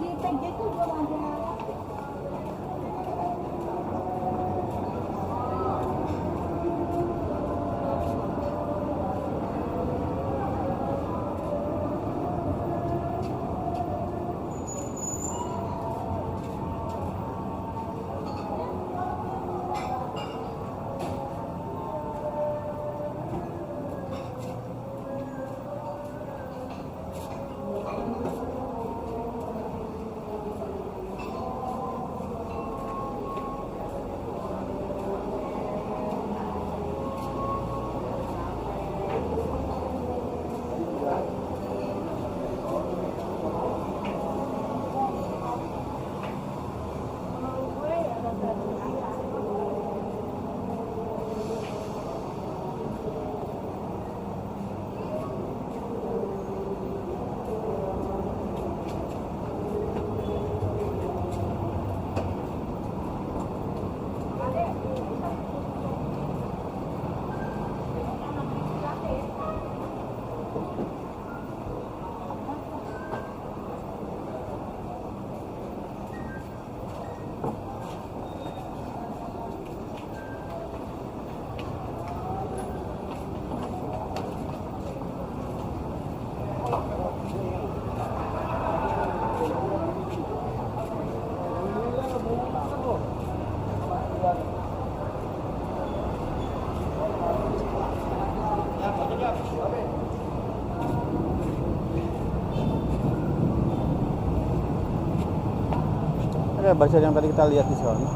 di PJ itu belum ada. Ada baca yang tadi kita lihat di sana.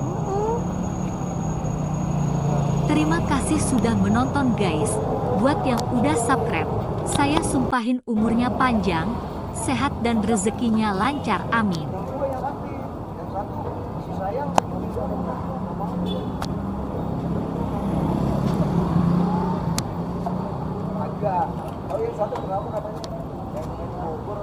Terima kasih sudah menonton guys. Buat yang udah subscribe, saya sumpahin umurnya panjang, sehat dan rezekinya lancar, amin. Agak. Oh yang satu berapa katanya? Yang Bogor.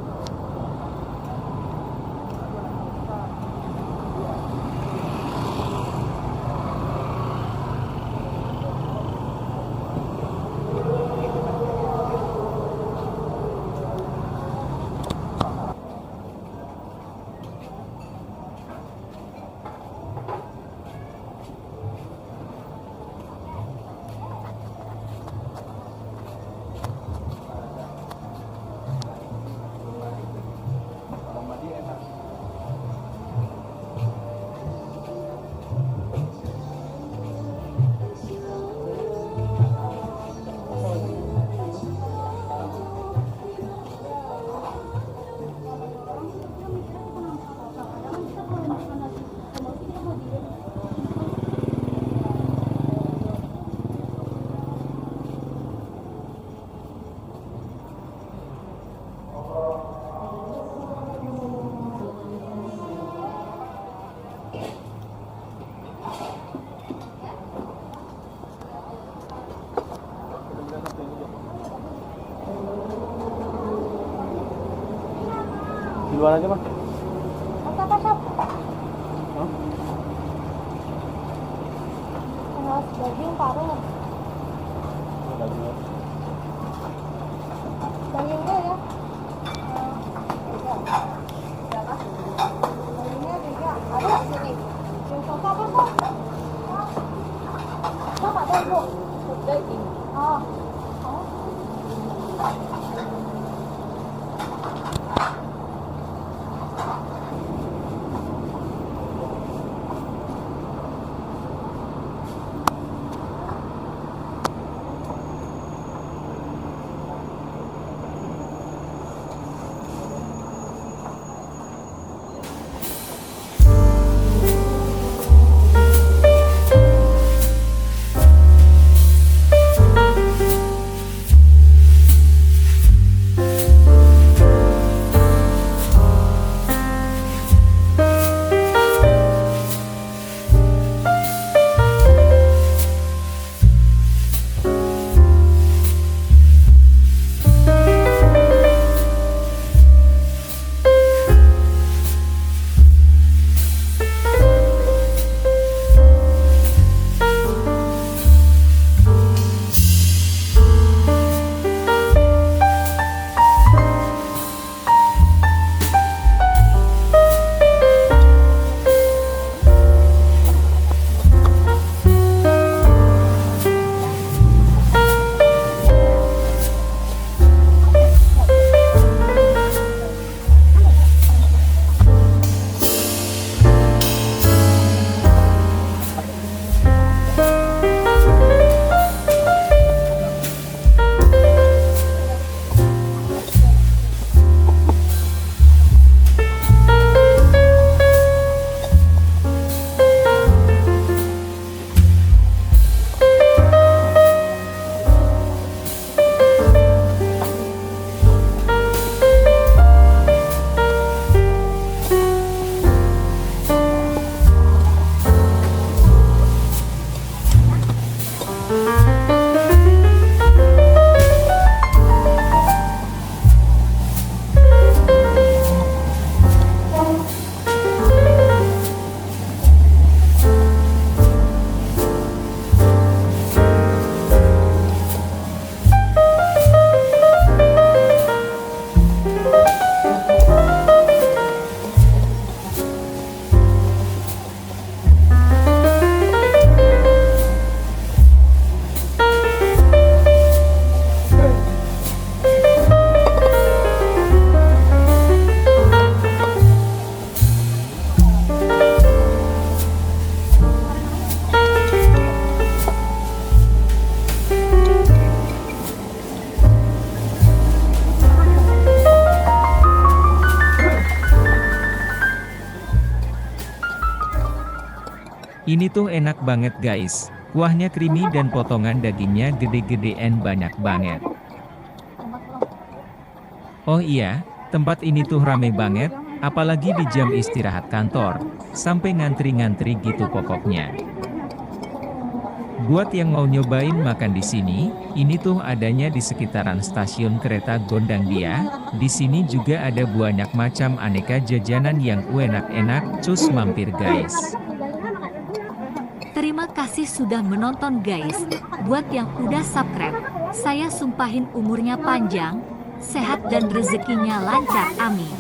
Di luar aja, Mas. Apa-apa? Hah? Harus daging paruh. Dagingnya ya. Dagingnya 3. Ada di sini. Yang soto apa, Bu? Apa ada, Bu? Daging. Oh. Ini tuh enak banget guys. Kuahnya creamy dan potongan dagingnya gede-gedean banyak banget. Oh iya, tempat ini tuh rame banget, apalagi di jam istirahat kantor. Sampai ngantri-ngantri gitu pokoknya. Buat yang mau nyobain makan di sini, ini tuh adanya di sekitaran stasiun kereta Gondangdia. Di sini juga ada banyak macam aneka jajanan yang enak-enak, cus mampir guys. Terima kasih sudah menonton guys. Buat yang udah subscribe, saya sumpahin umurnya panjang, sehat dan rezekinya lancar, amin.